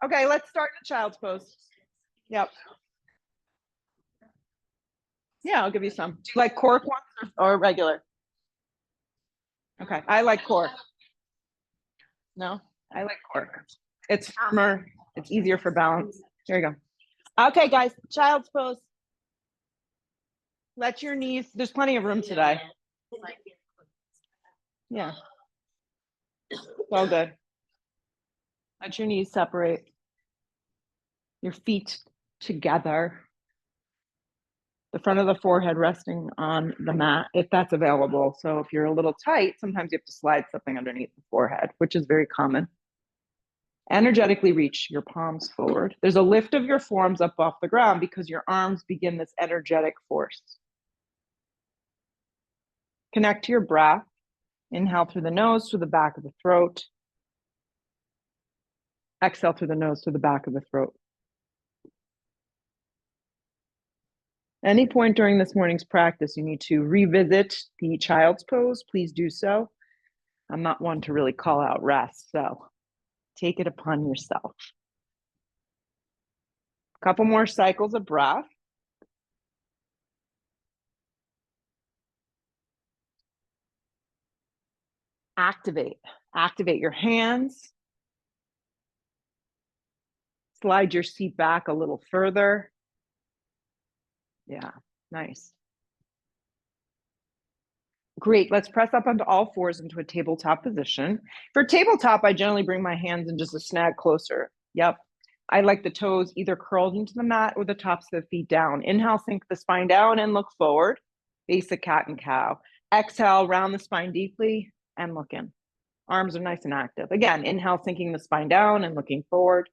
Okay, let's start in child's pose. Yep. Yeah, I'll give you some. Do you like cork ones or regular? Okay, I like cork. No, I like cork. It's firmer. It's easier for balance. Here you go. Okay, guys, child's pose. Let your knees, there's plenty of room today. Yeah. It's all good. Let your knees separate. Your feet together. The front of the forehead resting on the mat, if that's available. So if you're a little tight, sometimes you have to slide something underneath the forehead, which is very common. Energetically reach your palms forward. There's a lift of your forearms up off the ground because your arms begin this energetic force. Connect to your breath. Inhale through the nose, through the back of the throat. Exhale through the nose, through the back of the throat. Any point during this morning's practice, you need to revisit the child's pose, please do so. I'm not one to really call out rest, so take it upon yourself. A couple more cycles of breath. Activate your hands. Slide your seat back a little further. Yeah, nice. Great, let's press up onto all fours into a tabletop position. For tabletop, I generally bring my hands in just a snag closer. Yep, I like the toes either curled into the mat or the tops of the feet down. Inhale, sink the spine down and look forward. Basic cat and cow. Exhale, round the spine deeply and look in. Arms are nice and active. Again, inhale, sinking the spine down and looking forward.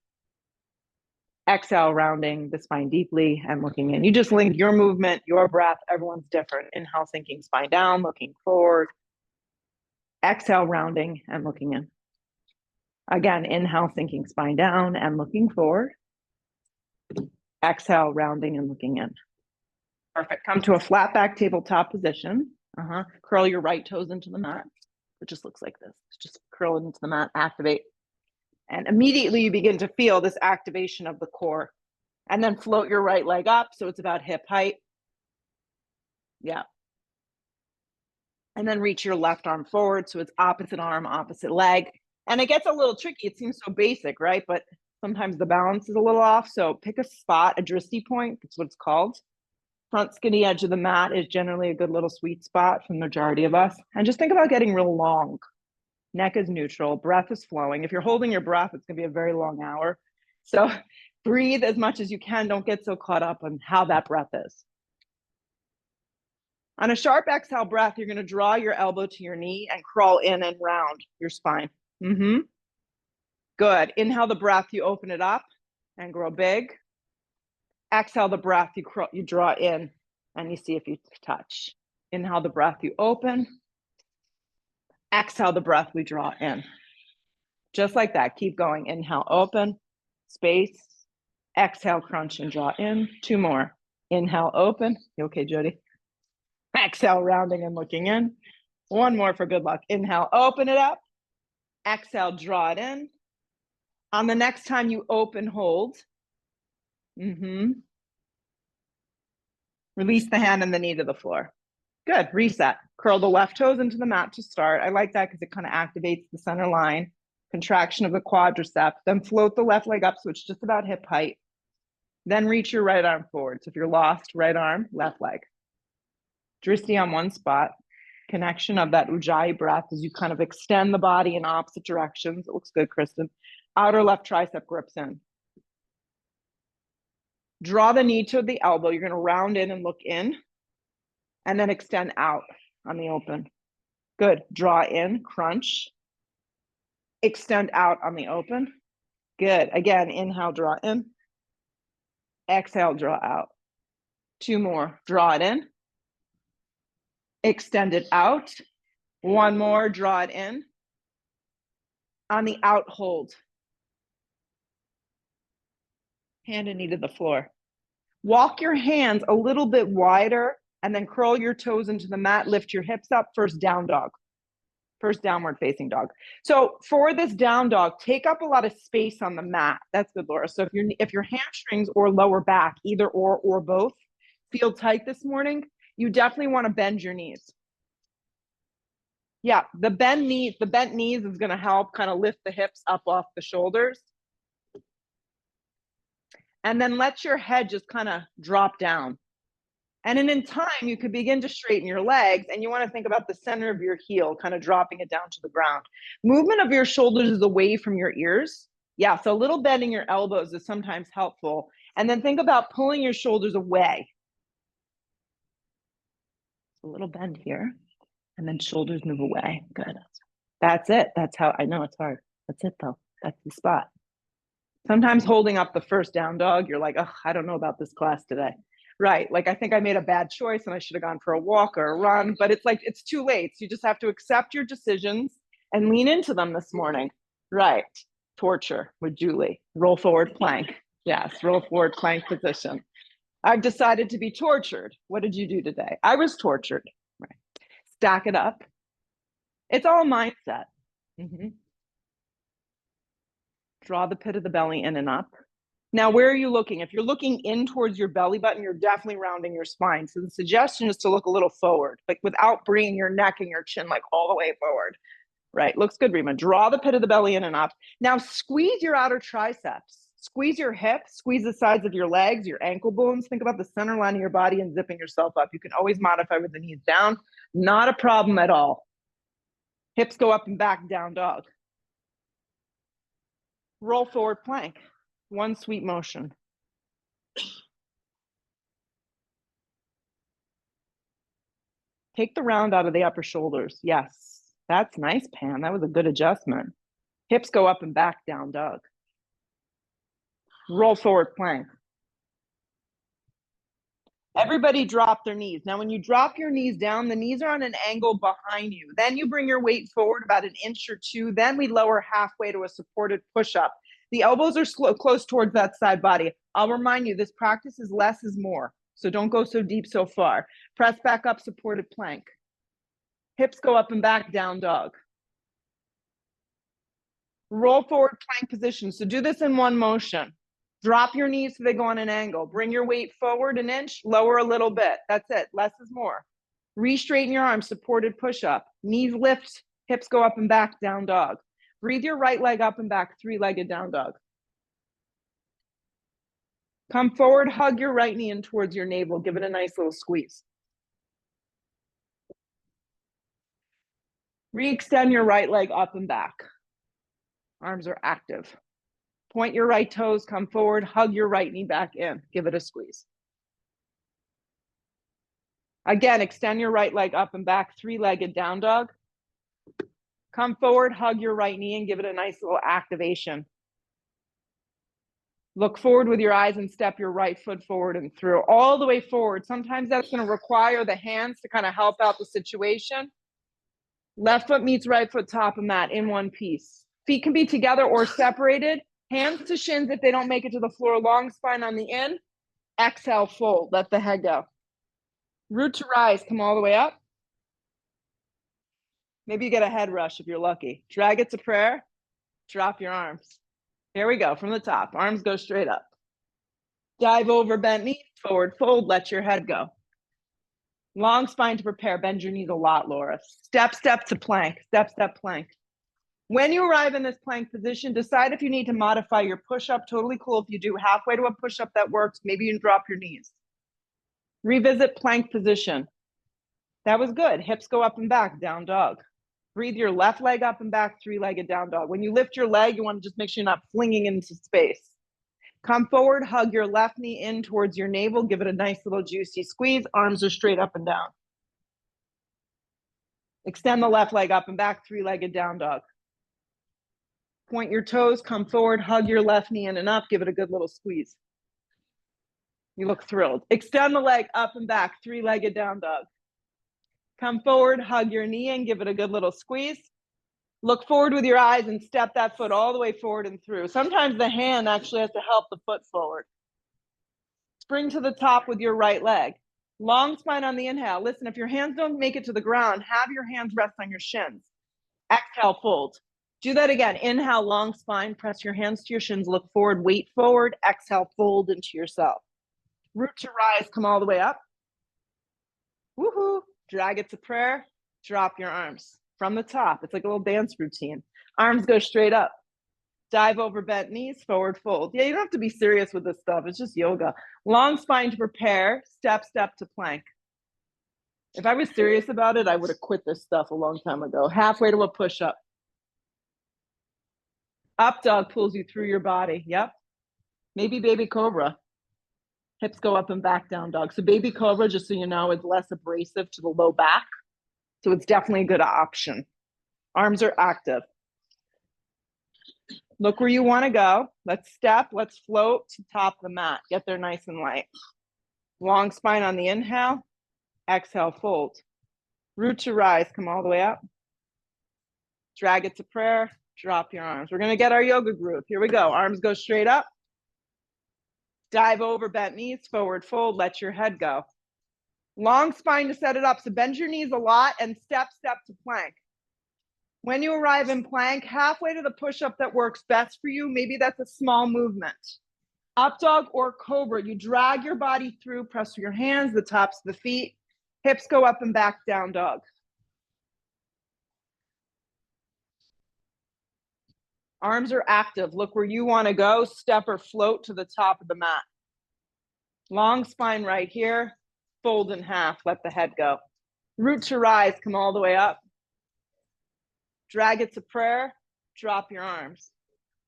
Exhale, rounding the spine deeply and looking in. You just link your movement, your breath. Everyone's different. Inhale, sinking spine down, looking forward. Exhale, rounding and looking in. Again, inhale, sinking spine down and looking forward. Exhale, rounding and looking in. Perfect. Come to a flat back tabletop position. Curl your right toes into the mat. It just looks like this. Just curl it into the mat, activate. And immediately you begin to feel this activation of the core. And then float your right leg up so it's about hip height. Yeah. And then reach your left arm forward so it's opposite arm, opposite leg. And it gets a little tricky. It seems so basic, right? But sometimes the balance is a little off. So pick a spot, a drishti point. That's what it's called. Front skinny edge of the mat is generally a good little sweet spot for the majority of us. And just think about getting real long. Neck is neutral, breath is flowing. If you're holding your breath, it's gonna be a very long hour. So breathe as much as you can. Don't get so caught up on how that breath is. On a sharp exhale breath, you're gonna draw your elbow to your knee and crawl in and round your spine. Good. Inhale the breath, you open it up and grow big. Exhale the breath, you draw in and you see if you touch. Inhale the breath, you open. Exhale the breath, we draw in. Just like that, keep going. Inhale, open, space. Exhale, crunch and draw in. 2 more. Inhale, open. You okay, Jody? Exhale, rounding and looking in. 1 more for good luck. Inhale, open it up. Exhale, draw it in. On the next time you open, hold. Release the hand and the knee to the floor. Good, reset. Curl the left toes into the mat to start. I like that because it kind of activates the center line. Contraction of the quadriceps. Then float the left leg up so it's just about hip height. Then reach your right arm forward. So if you're lost, right arm, left leg. Drishti on one spot. Connection of that ujjayi breath as you kind of extend the body in opposite directions. It looks good, Kristen. Outer left tricep grips in. Draw the knee to the elbow. You're going to round in and look in. And then extend out on the open. Good. Draw in, crunch. Extend out on the open. Good. Again, inhale, draw in. Exhale, draw out. 2 more. Draw it in. Extend it out. 1 more. Draw it in. On the out, hold. Hand and knee to the floor. Walk your hands a little bit wider and then curl your toes into the mat. Lift your hips up. First down dog. First downward facing dog. So for this down dog, take up a lot of space on the mat. That's good, Laura. So if your hamstrings or lower back, either or both, feel tight this morning, you definitely want to bend your knees. Yeah, the bent knees is going to help kind of lift the hips up off the shoulders. And then let your head just kind of drop down. And then in time, you could begin to straighten your legs, and you want to think about the center of your heel, kind of dropping it down to the ground. Movement of your shoulders is away from your ears. Yeah, so a little bending your elbows is sometimes helpful. And then think about pulling your shoulders away. A little bend here, and then shoulders move away. Good. That's it. That's how, I know it's hard. That's it though. That's the spot. Sometimes holding up the first down dog, you're like, oh, I don't know about this class today. Right. Like, I think I made a bad choice and I should have gone for a walk or a run, but it's like, it's too late. So you just have to accept your decisions and lean into them this morning. Right. Torture with Julie. Roll forward plank. Yes. Roll forward plank position. I've decided to be tortured. What did you do today? I was tortured. Right. Stack it up. It's all mindset. Draw the pit of the belly in and up. Now, where are you looking? If you're looking in towards your belly button, you're definitely rounding your spine. So the suggestion is to look a little forward, like without bringing your neck and your chin like all the way forward. Right, looks good, Rima. Draw the pit of the belly in and up. Now squeeze your outer triceps. Squeeze your hips, squeeze the sides of your legs, your ankle bones. Think about the center line of your body and zipping yourself up. You can always modify with the knees down. Not a problem at all. Hips go up and back, down dog. Roll forward plank. One sweet motion. Take the round out of the upper shoulders. Yes, that's nice, Pam. That was a good adjustment. Hips go up and back, down dog. Roll forward plank. Everybody drop their knees. Now, when you drop your knees down, the knees are on an angle behind you. Then you bring your weight forward about an inch or two. Then we lower halfway to a supported push-up. The elbows are close towards that side body. I'll remind you, this practice is less is more. So don't go so deep so far. Press back up, supported plank. Hips go up and back, down dog. Roll forward plank position. So do this in one motion. Drop your knees so they go on an angle. Bring your weight forward an inch, lower a little bit. That's it. Less is more. Re-straighten your arms, supported push-up. Knees lift, hips go up and back, down dog. Breathe your right leg up and back, three-legged down dog. Come forward, hug your right knee in towards your navel. Give it a nice little squeeze. Re-extend your right leg up and back. Arms are active. Point your right toes, come forward, hug your right knee back in. Give it a squeeze. Again, extend your right leg up and back, three-legged down dog. Come forward, hug your right knee and give it a nice little activation. Look forward with your eyes and step your right foot forward and through, all the way forward. Sometimes that's going to require the hands to kind of help out the situation. Left foot meets right foot, top of mat in one piece. Feet can be together or separated. Hands to shins if they don't make it to the floor. Long spine on the in. Exhale, fold. Let the head go. Root to rise. Come all the way up. Maybe you get a head rush if you're lucky. Drag it to prayer. Drop your arms. Here we go. From the top. Arms go straight up. Dive over, bent knees. Forward fold. Let your head go. Long spine to prepare. Bend your knees a lot, Laura. Step, step to plank. Step, step, plank. When you arrive in this plank position, decide if you need to modify your push-up. Totally cool if you do. Halfway to a push-up that works. Maybe you can drop your knees. Revisit plank position. That was good. Hips go up and back, down dog. Breathe your left leg up and back, three-legged down dog. When you lift your leg, you want to just make sure you're not flinging into space. Come forward, hug your left knee in towards your navel. Give it a nice little juicy squeeze. Arms are straight up and down. Extend the left leg up and back, three-legged down dog. Point your toes, come forward, hug your left knee in and up. Give it a good little squeeze. You look thrilled. Extend the leg up and back, three-legged down dog. Come forward, hug your knee in, give it a good little squeeze. Look forward with your eyes and step that foot all the way forward and through. Sometimes the hand actually has to help the foot forward. Spring to the top with your right leg. Long spine on the inhale. Listen, if your hands don't make it to the ground, have your hands rest on your shins. Exhale, fold. Do that again. Inhale, long spine, press your hands to your shins, look forward, weight forward. Exhale, fold into yourself. Root to rise, come all the way up. Woohoo. Drag it to prayer. Drop your arms from the top. It's like a little dance routine. Arms go straight up. Dive over bent knees, forward fold. Yeah, you don't have to be serious with this stuff. It's just yoga. Long spine to prepare, step, step to plank. If I was serious about it, I would have quit this stuff a long time ago. Halfway to a push-up. Up dog pulls you through your body. Yep. Maybe baby cobra. Hips go up and back, down dog. So baby cobra, just so you know, is less abrasive to the low back. So it's definitely a good option. Arms are active. Look where you want to go. Let's step. Let's float to top the mat. Get there nice and light. Long spine on the inhale. Exhale, fold. Root to rise. Come all the way up. Drag it to prayer. Drop your arms. We're going to get our yoga groove. Here we go. Arms go straight up. Dive over bent knees. Forward fold. Let your head go. Long spine to set it up. So bend your knees a lot and step, step to plank. When you arrive in plank, halfway to the push-up that works best for you, maybe that's a small movement. Up dog or cobra, you drag your body through, press your hands, the tops of the feet, hips go up and back, down dog. Arms are active. Look where you want to go, step or float to the top of the mat. Long spine right here, fold in half, let the head go. Root to rise, come all the way up. Drag it to prayer, drop your arms.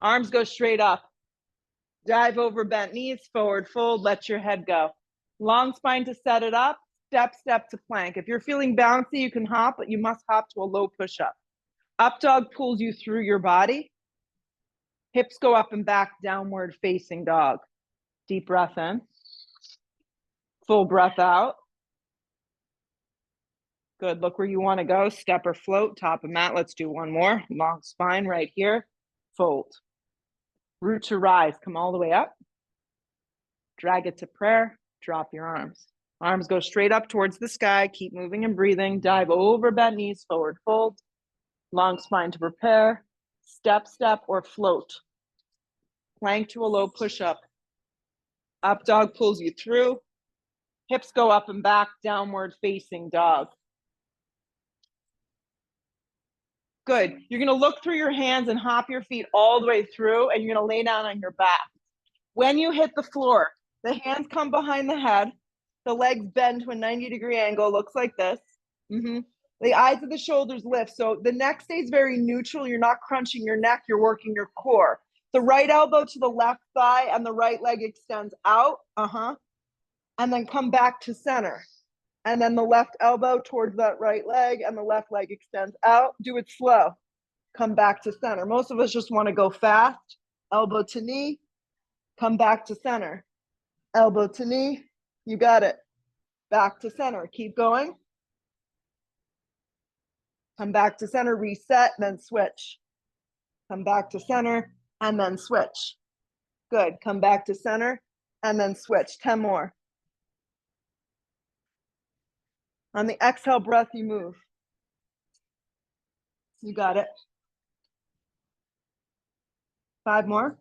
Arms go straight up. Dive over bent knees, forward fold, let your head go. Long spine to set it up, step, step to plank. If you're feeling bouncy, you can hop, but you must hop to a low push-up. Up dog pulls you through your body. Hips go up and back, downward facing dog. Deep breath in. Full breath out. Good, look where you want to go. Step or float, top of mat. Let's do one more. Long spine right here. Fold. Root to rise, come all the way up. Drag it to prayer, drop your arms. Arms go straight up towards the sky. Keep moving and breathing. Dive over bent knees, forward fold. Long spine to prepare. Step, step, or float. Plank to a low push-up. Up dog pulls you through. Hips go up and back, downward facing dog. Good. You're going to look through your hands and hop your feet all the way through, and you're going to lay down on your back. When you hit the floor, the hands come behind the head. The legs bend to a 90-degree angle, looks like this. The eyes of the shoulders lift. So the neck stays very neutral. You're not crunching your neck. You're working your core. The right elbow to the left thigh and the right leg extends out. And then come back to center. And then the left elbow towards that right leg and the left leg extends out. Do it slow. Come back to center. Most of us just want to go fast. Elbow to knee. Come back to center. Elbow to knee. You got it. Back to center. Keep going. Come back to center. Reset, then switch. Come back to center and then switch. Good. Come back to center and then switch. 10 more. On the exhale breath, you move. You got it. 5 more.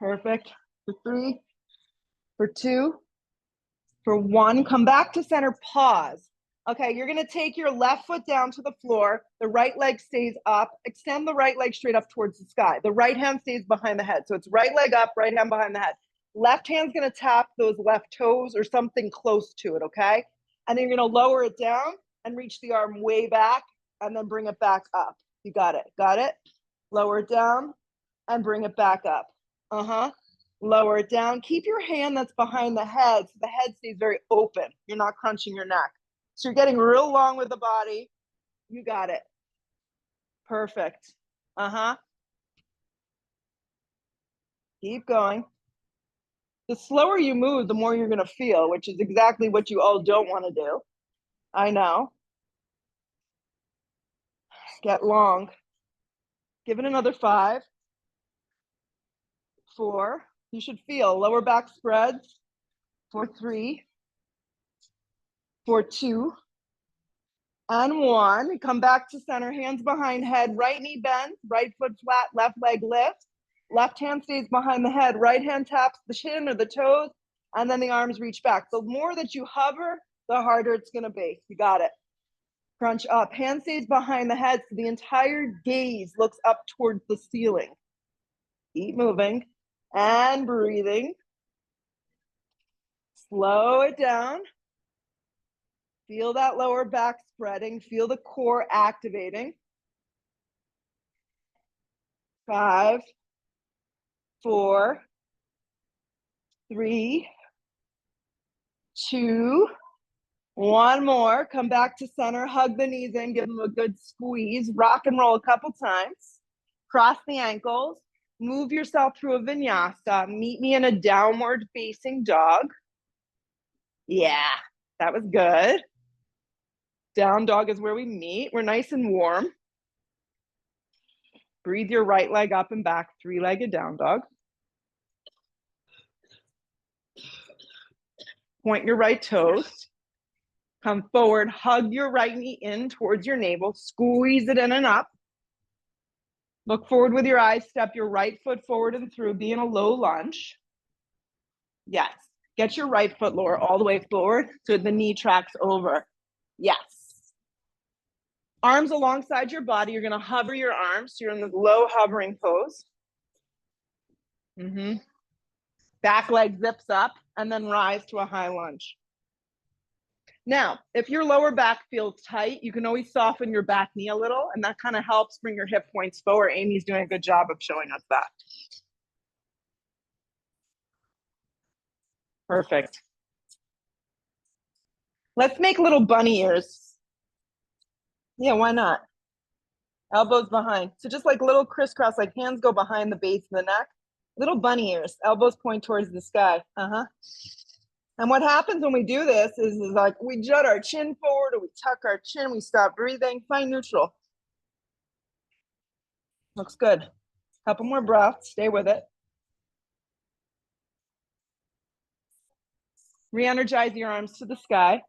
Perfect. For 3, for 2, for 1. Come back to center, pause. Okay, you're gonna take your left foot down to the floor. The right leg stays up. Extend the right leg straight up towards the sky. The right hand stays behind the head. So it's right leg up, right hand behind the head. Left hand's gonna tap those left toes or something close to it, okay? And then you're gonna lower it down and reach the arm way back and then bring it back up. You got it, got it? Lower it down and bring it back up. Lower it down. Keep your hand that's behind the head so the head stays very open. You're not crunching your neck. So you're getting real long with the body. You got it. Perfect. Keep going. The slower you move, the more you're going to feel, which is exactly what you all don't want to do. I know. Get long. Give it another 5. 4. You should feel lower back spreads. For 3. For 2. And one. Come back to center, hands behind head, right knee bends, right foot flat, left leg lifts. Left hand stays behind the head, right hand taps the shin or the toes, and then the arms reach back. The more that you hover, the harder it's gonna be. You got it. Crunch up, hand stays behind the head, so the entire gaze looks up towards the ceiling. Keep moving and breathing. Slow it down. Feel that lower back spreading, feel the core activating. 5, 4, 3, 2, one more. Come back to center, hug the knees in, give them a good squeeze, rock and roll a couple times, cross the ankles, move yourself through a vinyasa, meet me in a downward facing dog. Yeah, that was good. Down dog is where we meet. We're nice and warm. Breathe your right leg up and back, three-legged down dog. Point your right toes. Come forward, hug your right knee in towards your navel, squeeze it in and up. Look forward with your eyes, step your right foot forward and through, be in a low lunge. Yes, get your right foot lower all the way forward so the knee tracks over. Yes. Arms alongside your body, you're gonna hover your arms, so you're in the low hovering pose. Back leg zips up and then rise to a high lunge. Now, if your lower back feels tight, you can always soften your back knee a little, and that kind of helps bring your hip points forward. Amy's doing a good job of showing us that. Perfect. Let's make little bunny ears. Yeah, why not? Elbows behind. So just like little crisscross, like hands go behind the base of the neck. Little bunny ears, elbows point towards the sky. And what happens when we do this is like we jut our chin forward or we tuck our chin, we stop breathing, find neutral. Looks good. Couple more breaths, stay with it. Re-energize your arms to the sky.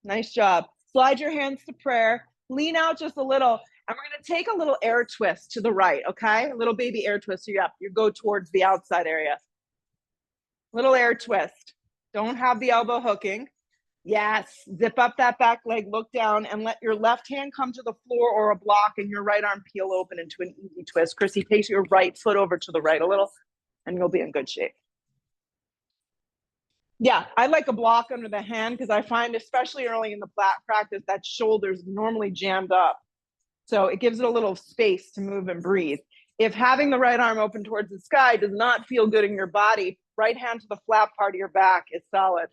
Nice job. Slide your hands to prayer. Lean out just a little, and we're gonna take a little air twist to the right, okay? A little baby air twist. So you go towards the outside area. Little air twist. Don't have the elbow hooking. Yes, zip up that back leg, look down, and let your left hand come to the floor or a block and your right arm peel open into an easy twist. Chrissy, take your right foot over to the right a little, and you'll be in good shape. Yeah, I like a block under the hand because I find, especially early in the practice, that shoulder's normally jammed up. So it gives it a little space to move and breathe. If having the right arm open towards the sky does not feel good in your body, right hand to the flat part of your back is solid.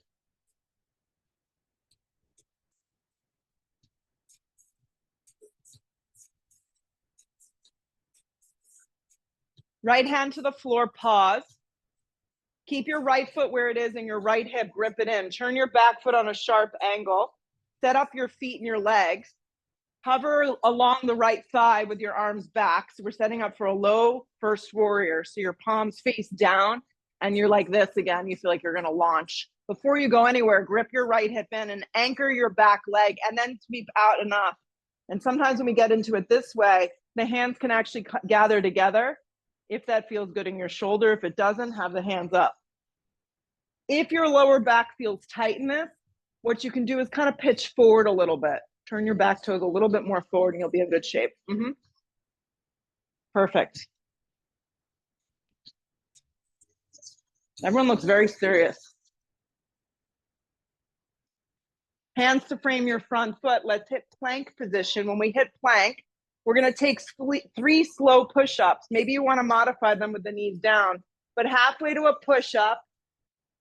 Right hand to the floor, pause. Keep your right foot where it is and your right hip, grip it in. Turn your back foot on a sharp angle. Set up your feet and your legs. Hover along the right thigh with your arms back. So we're setting up for a low first warrior. So your palms face down and you're like this again. You feel like you're gonna launch. Before you go anywhere, grip your right hip in and anchor your back leg and then sweep out enough. And sometimes when we get into it this way, the hands can actually gather together. If that feels good in your shoulder, if it doesn't, have the hands up. If your lower back feels tight in this, what you can do is kind of pitch forward a little bit. Turn your back toes a little bit more forward and you'll be in good shape. Perfect. Everyone looks very serious. Hands to frame your front foot. Let's hit plank position. When we hit plank, we're gonna take 3 slow push-ups. Maybe you wanna modify them with the knees down, but halfway to a push-up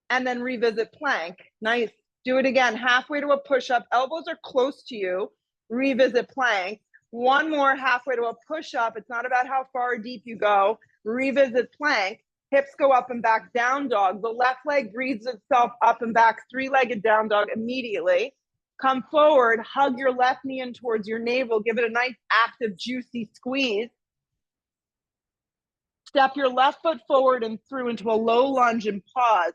and then revisit plank. Nice. Do it again, halfway to a push-up. Elbows are close to you. Revisit plank. One more halfway to a push-up. It's not about how far deep you go. Revisit plank. Hips go up and back, down dog. The left leg breathes itself up and back, three-legged down dog immediately. Come forward, hug your left knee in towards your navel. Give it a nice, active, juicy squeeze. Step your left foot forward and through into a low lunge and pause.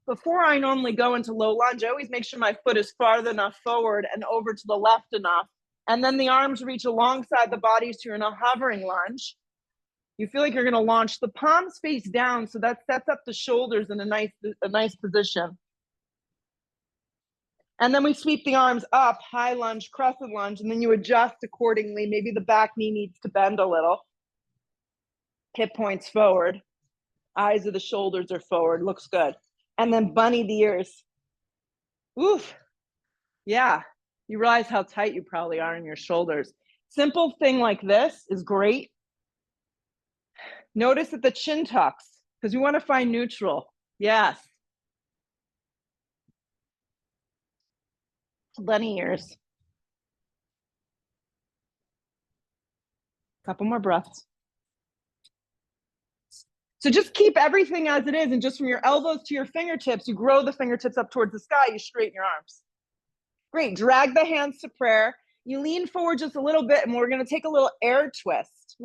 Before I normally go into low lunge, I always make sure my foot is farther enough forward and over to the left enough. And then the arms reach alongside the body so you're in a hovering lunge. You feel like you're going to launch. The palms face down, so that sets up the shoulders in a nice position. And then we sweep the arms up, high lunge, crescent lunge, and then you adjust accordingly. Maybe the back knee needs to bend a little. Hip points forward. Eyes of the shoulders are forward. Looks good. And then bunny the ears. Oof. Yeah. You realize how tight you probably are in your shoulders. Simple thing like this is great. Notice that the chin tucks, because we want to find neutral. Yes. Bunny ears. Couple more breaths. So just keep everything as it is, and just from your elbows to your fingertips, you grow the fingertips up towards the sky, you straighten your arms. Great, drag the hands to prayer. You lean forward just a little bit, and we're gonna take a little air twist,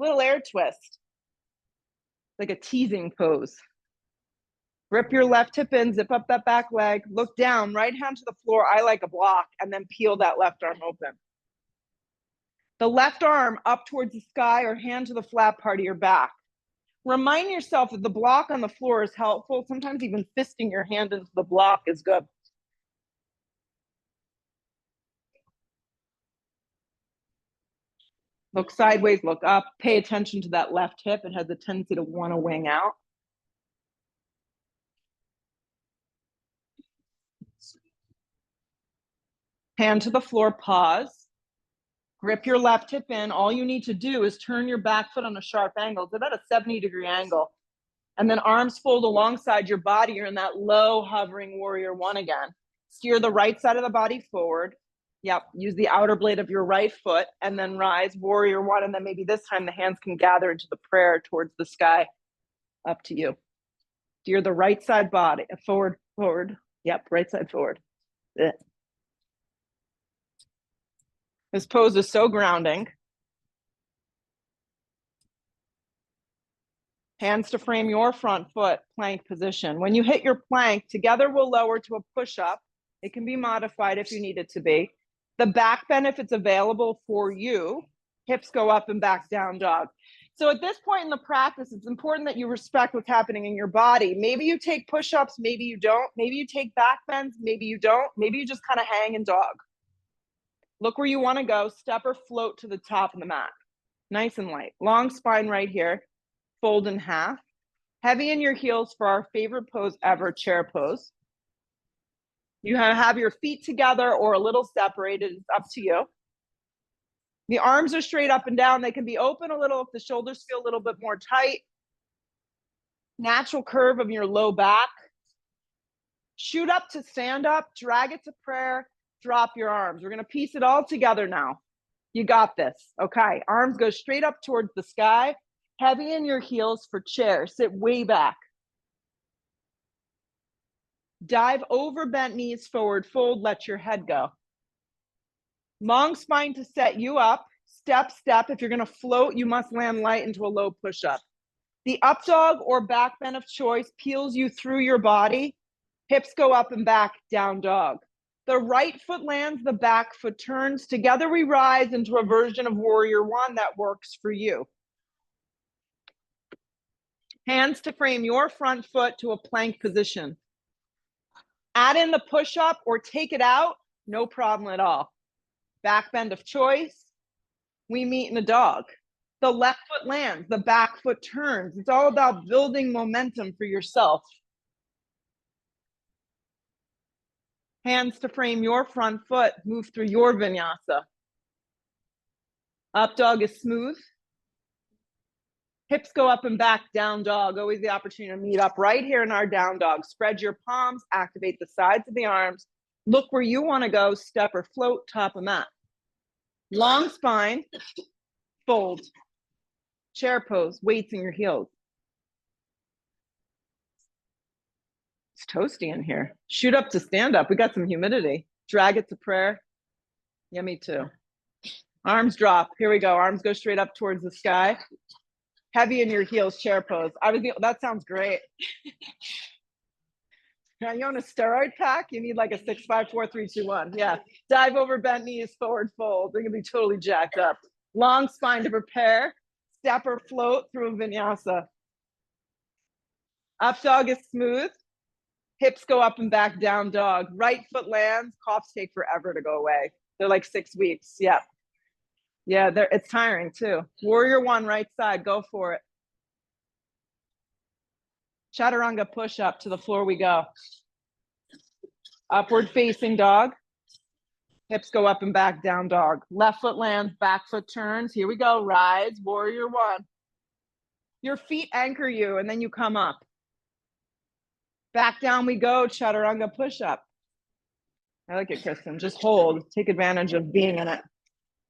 like a teasing pose. Grip your left hip in, zip up that back leg, look down, right hand to the floor, I like a block, and then peel that left arm open. The left arm up towards the sky or hand to the flat part of your back. Remind yourself that the block on the floor is helpful. Sometimes even fisting your hand into the block is good. Look sideways, look up, pay attention to that left hip. It has a tendency to want to wing out. Hand to the floor, pause. Grip your left hip in. All you need to do is turn your back foot on a sharp angle. It's about a 70-degree angle. And then arms fold alongside your body. You're in that low hovering warrior one again. Steer the right side of the body forward. Yep, use the outer blade of your right foot and then rise, warrior one. And then maybe this time the hands can gather into the prayer towards the sky. Up to you. Steer the right side body, forward. Yep, right side forward. This pose is so grounding. Hands to frame your front foot, plank position. When you hit your plank, together we'll lower to a push-up. It can be modified if you need it to be. The back bend, if it's available for you, hips go up and back, down dog. So at this point in the practice, it's important that you respect what's happening in your body. Maybe you take push-ups, maybe you don't. Maybe you take back bends, maybe you don't. Maybe you just kind of hang in dog. Look where you want to go, step or float to the top of the mat. Nice and light. Long spine right here. Fold in half. Heavy in your heels for our favorite pose ever, chair pose. You have your feet together or a little separated. It's up to you. The arms are straight up and down. They can be open a little if the shoulders feel a little bit more tight. Natural curve of your low back. Shoot up to stand up. Drag it to prayer. Drop your arms. We're going to piece it all together now. You got this. Okay. Arms go straight up towards the sky. Heavy in your heels for chair. Sit way back. Dive over bent knees forward. Fold. Let your head go. Long spine to set you up. Step, step. If you're going to float, you must land light into a low push-up. The up dog or back bend of choice peels you through your body. Hips go up and back, down dog. The right foot lands, the back foot turns. Together we rise into a version of warrior one that works for you. Hands to frame your front foot to a plank position. Add in the push-up or take it out, no problem at all. Back bend of choice. We meet in a dog. The left foot lands, the back foot turns. It's all about building momentum for yourself. Hands to frame your front foot, move through your vinyasa. Up dog is smooth. Hips go up and back, down dog. Always the opportunity to meet up right here in our down dog. Spread your palms, activate the sides of the arms. Look where you want to go, step or float, top of mat. Long spine, fold. Chair pose, weights in your heels. It's toasty in here. Shoot up to stand up. We got some humidity. Drag it to prayer. Yeah, me too. Arms drop. Here we go. Arms go straight up towards the sky. Heavy in your heels, chair pose. That sounds great. Now you on a steroid pack? You need like a 6, 5, 4, 3, 2, 1. Yeah. Dive over, bent knees, forward fold. They're gonna be totally jacked up. Long spine to prepare. Step or float through vinyasa. Up dog is smooth. Hips go up and back, down dog. Right foot lands. Coughs take forever to go away. They're like 6 weeks. Yeah. Yeah, it's tiring too. Warrior one, right side. Go for it. Chaturanga push up to the floor we go. Upward facing dog. Hips go up and back, down dog. Left foot lands, back foot turns. Here we go. Rise, warrior one. Your feet anchor you and then you come up. Back down we go, chaturanga push up. I like it, Kristen. Just hold. Take advantage of being in it.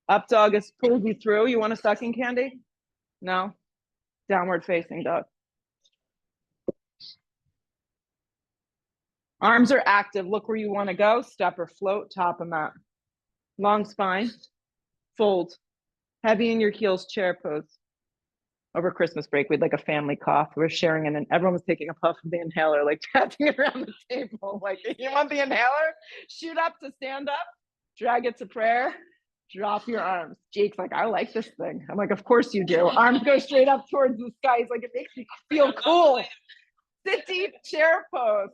Up dog has pulled you through. You want a sucking candy? No? Downward facing dog. Arms are active. Look where you want to go. Step or float, top of mat. Long spine. Fold. Heavy in your heels, chair pose. Over Christmas break, we had like a family cough. We were sharing it, and everyone was taking a puff of the inhaler, like passing it around the table. Like, you want the inhaler? Shoot up to stand up, drag it to prayer, drop your arms. Jake's like, I like this thing. I'm like, of course you do. Arms go straight up towards the sky. He's like, it makes me feel cool. Sit deep, chair pose.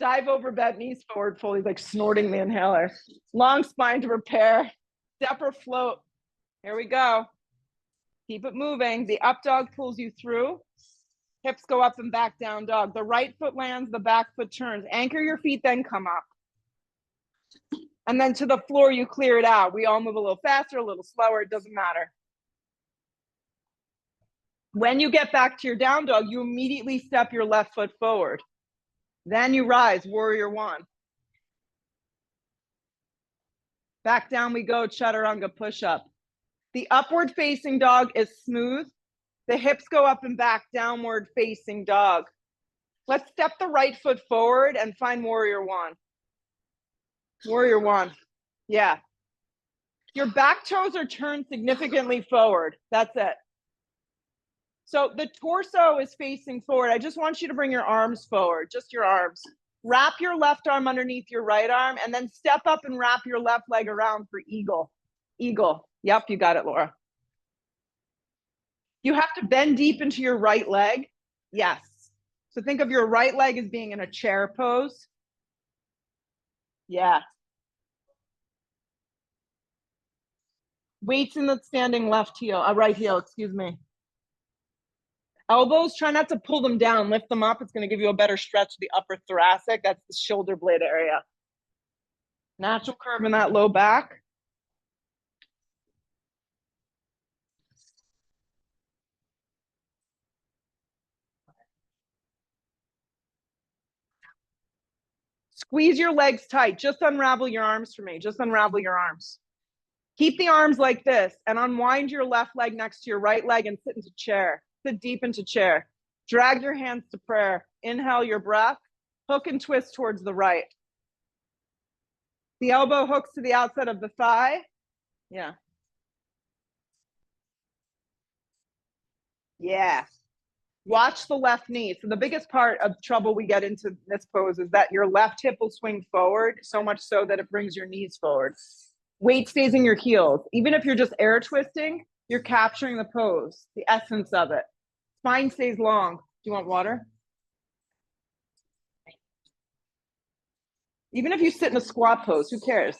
Dive over, bent knees forward, fully like snorting the inhaler. Long spine to prepare. Step or float. Here we go. Keep it moving. The up dog pulls you through. Hips go up and back, down dog. The right foot lands, the back foot turns. Anchor your feet, then come up. And then to the floor, you clear it out. We all move a little faster, a little slower. It doesn't matter. When you get back to your down dog, you immediately step your left foot forward. Then you rise, warrior one. Back down we go, chaturanga push up. The upward facing dog is smooth. The hips go up and back, downward facing dog. Let's step the right foot forward and find warrior one. Warrior one. Yeah. Your back toes are turned significantly forward. That's it. So the torso is facing forward. I just want you to bring your arms forward, just your arms. Wrap your left arm underneath your right arm and then step up and wrap your left leg around for eagle. Eagle. Yep, you got it, Laura. You have to bend deep into your right leg. Yes. So think of your right leg as being in a chair pose. Yeah. Weights in the standing left heel, right heel, excuse me. Elbows, try not to pull them down, lift them up. It's going to give you a better stretch of the upper thoracic. That's the shoulder blade area. Natural curve in that low back. Squeeze your legs tight. Just unravel your arms for me. Just unravel your arms. Keep the arms like this and unwind your left leg next to your right leg and sit into chair. Sit deep into chair. Drag your hands to prayer. Inhale your breath. Hook and twist towards the right. The elbow hooks to the outside of the thigh. Yeah. Yeah. Watch the left knee. So the biggest part of trouble we get into this pose is that your left hip will swing forward, so much so that it brings your knees forward. Weight stays in your heels. Even if you're just air twisting, you're capturing the pose, the essence of it. Spine stays long. Do you want water? Even if you sit in a squat pose, who cares?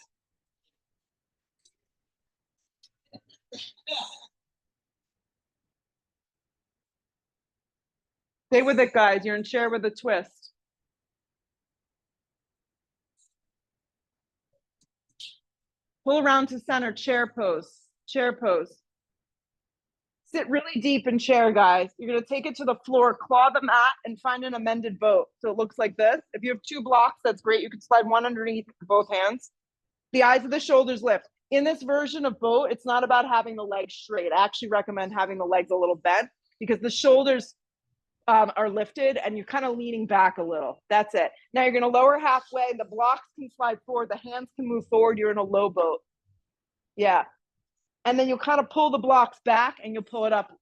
Stay with it, guys. You're in chair with a twist. Pull around to center, chair pose, chair pose. Sit really deep in chair, guys. You're going to take it to the floor, claw the mat, and find an amended boat. So it looks like this. If you have 2 blocks, that's great. You can slide one underneath both hands. The eyes of the shoulders lift. In this version of boat, it's not about having the legs straight. I actually recommend having the legs a little bent because the shoulders are lifted and you're kind of leaning back a little. That's it. Now you're going to lower halfway. The blocks can slide forward. The hands can move forward. You're in a low boat. Yeah. And then you'll kind of pull the blocks back and you'll pull it up.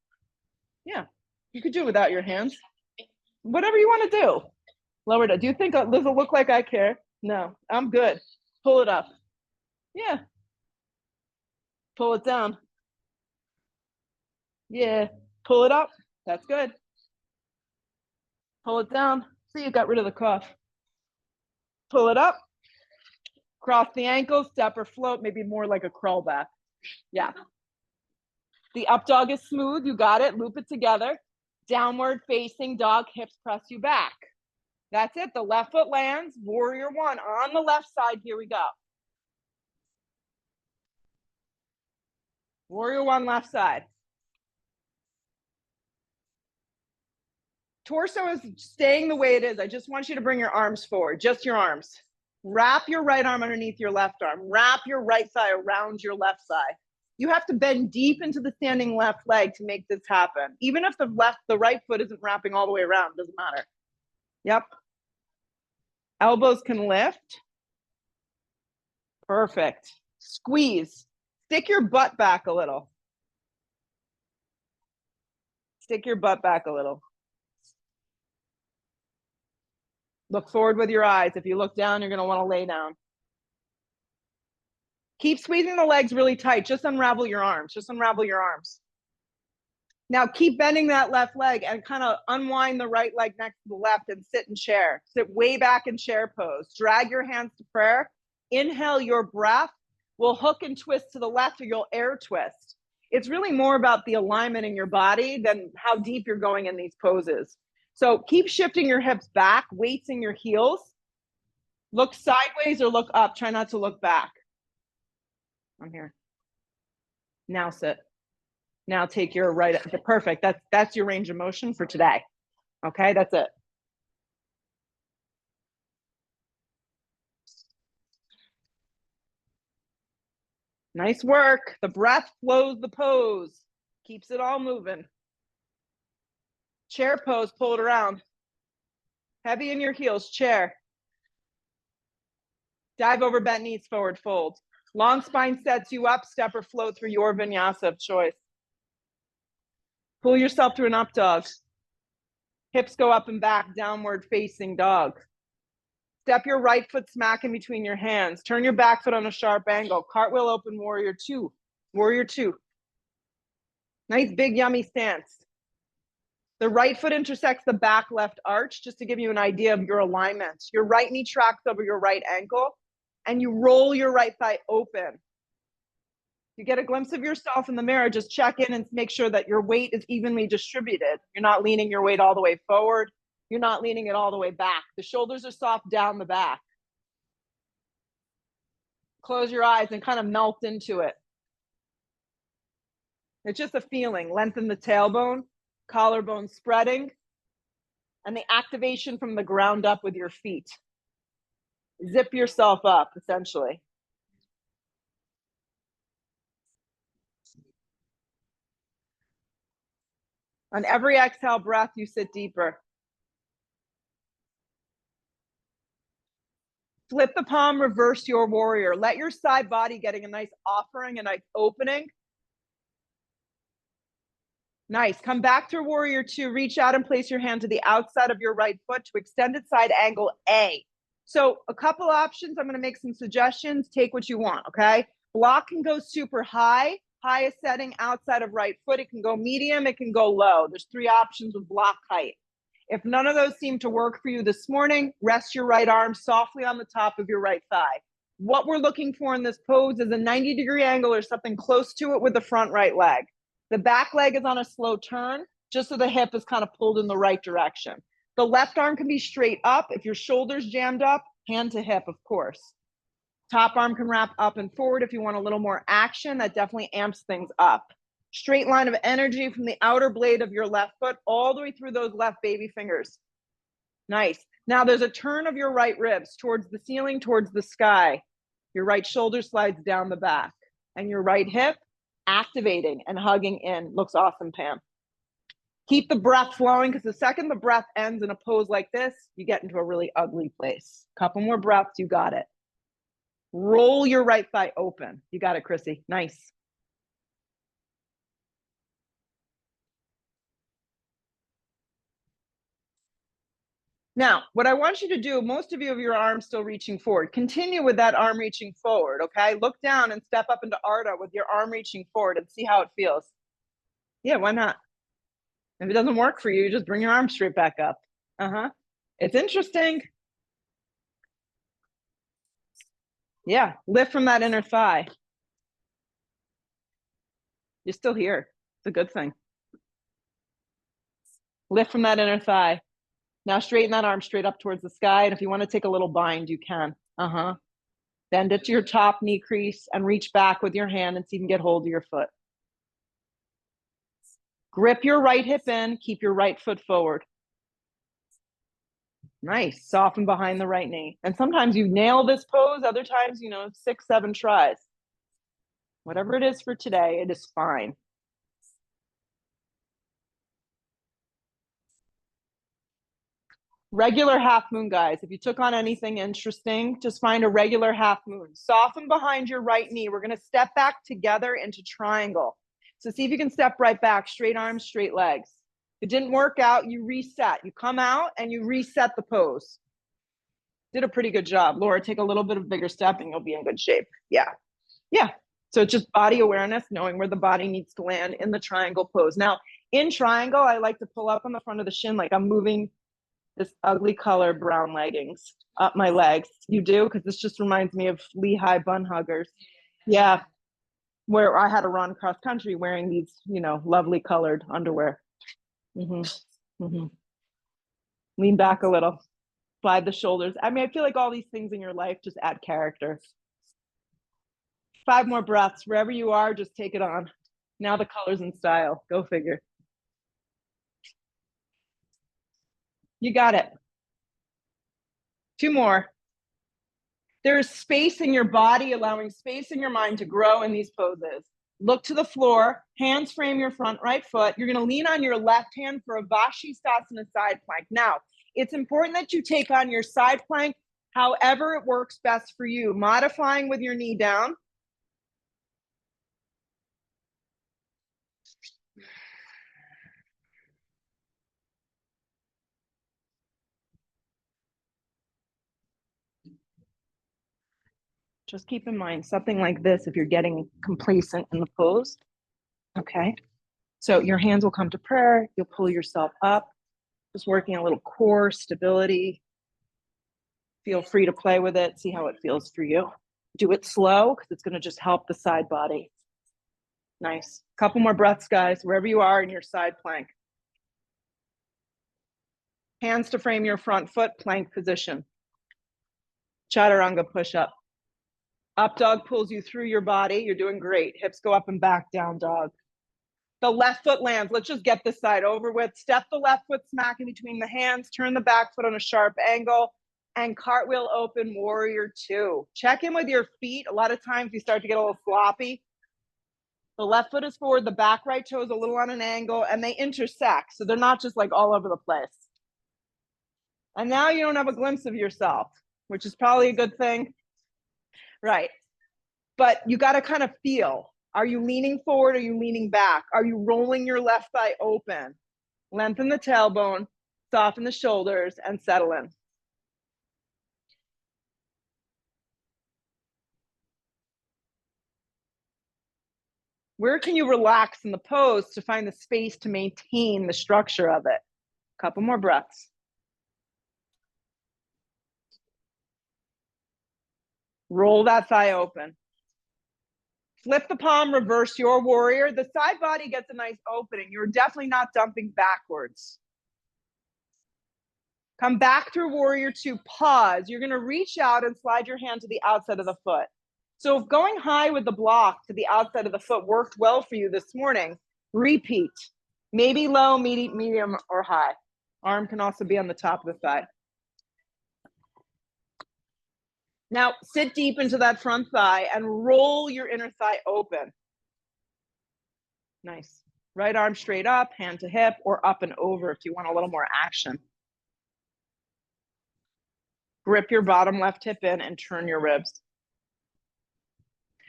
Yeah. You could do it without your hands. Whatever you want to do. Lower it. Do you think, does it look like I care? No, I'm good. Pull it up. Yeah. Pull it down. Yeah. Pull it up. That's good. Pull it down. See, you got rid of the cough. Pull it up. Cross the ankles, step or float, maybe more like a crawl back. Yeah. The up dog is smooth. You got it. Loop it together. Downward facing dog, hips press you back. That's it. The left foot lands. Warrior one on the left side. Here we go. Warrior one, left side. Torso is staying the way it is. I just want you to bring your arms forward, just your arms. Wrap your right arm underneath your left arm. Wrap your right thigh around your left thigh. You have to bend deep into the standing left leg to make this happen. Even if the right foot isn't wrapping all the way around, doesn't matter. Yep. Elbows can lift. Perfect. Squeeze. Stick your butt back a little. Stick your butt back a little. Look forward with your eyes. If you look down, you're going to want to lay down. Keep squeezing the legs really tight. Just unravel your arms. Just unravel your arms. Now keep bending that left leg and kind of unwind the right leg next to the left and sit in chair. Sit way back in chair pose. Drag your hands to prayer. Inhale, your breath will hook and twist to the left, or you'll air twist. It's really more about the alignment in your body than how deep you're going in these poses. So keep shifting your hips back, weights in your heels. Look sideways or look up. Try not to look back. I'm here. Now sit. Now take your right. Perfect. That's your range of motion for today. Okay, that's it. Nice work. The breath flows the pose. Keeps it all moving. Chair pose, pull it around. Heavy in your heels, chair. Dive over, bent knees, forward fold. Long spine sets you up, step or float through your vinyasa of choice. Pull yourself through an up dog. Hips go up and back, downward facing dog. Step your right foot smack in between your hands. Turn your back foot on a sharp angle. Cartwheel open, warrior two. Warrior two. Nice big yummy stance. The right foot intersects the back left arch, just to give you an idea of your alignment. Your right knee tracks over your right ankle, and you roll your right thigh open. You get a glimpse of yourself in the mirror, just check in and make sure that your weight is evenly distributed. You're not leaning your weight all the way forward. You're not leaning it all the way back. The shoulders are soft down the back. Close your eyes and kind of melt into it. It's just a feeling. Lengthen the tailbone, collarbone spreading, and the activation from the ground up with your feet. Zip yourself up, essentially. On every exhale breath, you sit deeper. Flip the palm, reverse your warrior. Let your side body getting a nice offering, a nice opening. Nice. Come back to warrior two. Reach out and place your hand to the outside of your right foot to extended side angle A. So a couple options. I'm going to make some suggestions. Take what you want, okay? Block can go super high, highest setting outside of right foot. It can go medium. It can go low. There's 3 options with block height. If none of those seem to work for you this morning, rest your right arm softly on the top of your right thigh. What we're looking for in this pose is a 90-degree angle or something close to it with the front right leg. The back leg is on a slow turn, just so the hip is kind of pulled in the right direction. The left arm can be straight up. If your shoulder's jammed up, hand to hip, of course. Top arm can wrap up and forward if you want a little more action. That definitely amps things up. Straight line of energy from the outer blade of your left foot all the way through those left baby fingers. Nice. Now there's a turn of your right ribs towards the ceiling, towards the sky. Your right shoulder slides down the back, and your right hip activating and hugging in. Looks awesome, Pam. Keep the breath flowing, because the second the breath ends in a pose like this, you get into a really ugly place. Couple more breaths, you got it. Roll your right thigh open. You got it, Chrissy. Nice. Now, what I want you to do, most of you have your arms still reaching forward. Continue with that arm reaching forward, okay? Look down and step up into Ardha with your arm reaching forward and see how it feels. Yeah, why not? If it doesn't work for you, just bring your arm straight back up. It's interesting. Yeah, lift from that inner thigh. You're still here. It's a good thing. Lift from that inner thigh. Now straighten that arm straight up towards the sky. And if you want to take a little bind, you can. Bend it to your top knee crease and reach back with your hand and see if you can get hold of your foot. Grip your right hip in, keep your right foot forward. Nice, soften behind the right knee. And sometimes you nail this pose, other times, 6, 7 tries. Whatever it is for today, it is fine. Regular half moon, guys. If you took on anything interesting, just find a regular half moon. Soften behind your right knee. We're going to step back together into triangle. So see if you can step right back, straight arms, straight legs. If it didn't work out, you reset. You come out and you reset the pose. Did a pretty good job. Laura, take a little bit of a bigger step and you'll be in good shape. Yeah. So it's just body awareness, knowing where the body needs to land in the triangle pose. Now, in triangle, I like to pull up on the front of the shin like I'm moving this ugly color brown leggings up my legs. You do? Because this just reminds me of Lehigh bun huggers. Yeah. Where I had to run cross country wearing these, lovely colored underwear. Lean back a little. Slide the shoulders. I mean, I feel like all these things in your life just add character. 5 more breaths. Wherever you are, just take it on. Now the colors and style. Go figure. You got it. 2 more. There's space in your body, allowing space in your mind to grow in these poses. Look to the floor, hands frame your front right foot. You're gonna lean on your left hand for a Vashisthasana side plank. Now, it's important that you take on your side plank however it works best for you, modifying with your knee down. Just keep in mind something like this if you're getting complacent in the pose. Okay. So your hands will come to prayer. You'll pull yourself up. Just working a little core stability. Feel free to play with it. See how it feels for you. Do it slow because it's going to just help the side body. Nice. Couple more breaths, guys, wherever you are in your side plank. Hands to frame your front foot, plank position. Chaturanga push-up. Up dog pulls you through your body. You're doing great. Hips go up and back, down dog. The left foot lands. Let's just get this side over with. Step the left foot smack in between the hands. Turn the back foot on a sharp angle. And cartwheel open, warrior 2. Check in with your feet. A lot of times you start to get a little sloppy. The left foot is forward. The back right toe is a little on an angle. And they intersect. So they're not just like all over the place. And now you don't have a glimpse of yourself, which is probably a good thing. Right. But you got to kind of feel, are you leaning forward? Are you leaning back? Are you rolling your left thigh open? Lengthen the tailbone, soften the shoulders, and settle in. Where can you relax in the pose to find the space to maintain the structure of it? Couple more breaths. Roll that thigh open. Flip the palm, reverse your warrior. The side body gets a nice opening. You're definitely not dumping backwards. Come back through warrior 2, pause. You're gonna reach out and slide your hand to the outside of the foot. So if going high with the block to the outside of the foot worked well for you this morning, repeat. Maybe low, medium, or high. Arm can also be on the top of the thigh. Now, sit deep into that front thigh and roll your inner thigh open. Nice. Right arm straight up, hand to hip, or up and over if you want a little more action. Grip your bottom left hip in and turn your ribs.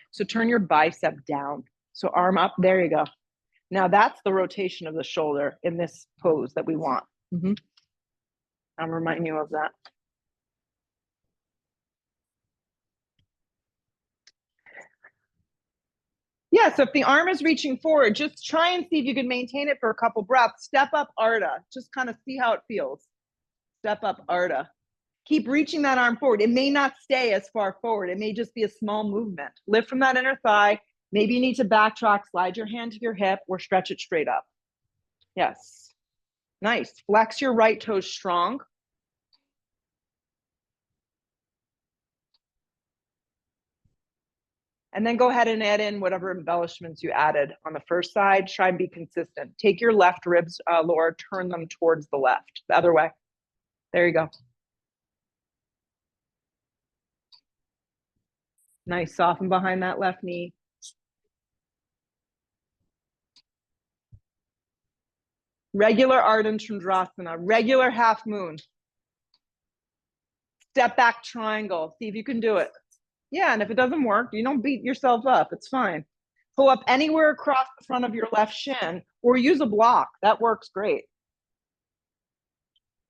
So turn your bicep down. So arm up, there you go. Now that's the rotation of the shoulder in this pose that we want. I'll remind you of that. Yeah, so if the arm is reaching forward, just try and see if you can maintain it for a couple breaths. Step up Ardha. Just kind of see how it feels. Step up Ardha. Keep reaching that arm forward. It may not stay as far forward. It may just be a small movement. Lift from that inner thigh. Maybe you need to backtrack, slide your hand to your hip, or stretch it straight up. Yes. Nice. Flex your right toes strong. And then go ahead and add in whatever embellishments you added on the first side. Try and be consistent. Take your left ribs, Laura, turn them towards the left, the other way. There you go. Nice, soften behind that left knee. Regular Ardha Chandrasana, regular half moon. Step back triangle, see if you can do it. Yeah, and if it doesn't work, you don't beat yourself up, it's fine. Pull up anywhere across the front of your left shin, or use a block, that works great.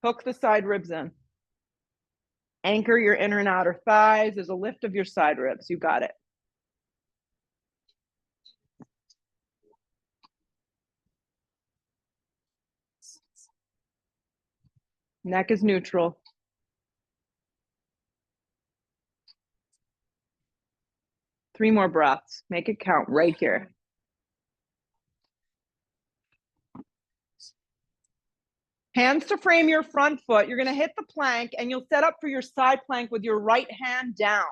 Hook the side ribs in. Anchor your inner and outer thighs. There's a lift of your side ribs. You got it. Neck is neutral. Three more breaths. Make it count right here. Hands to frame your front foot. You're going to hit the plank and you'll set up for your side plank with your right hand down.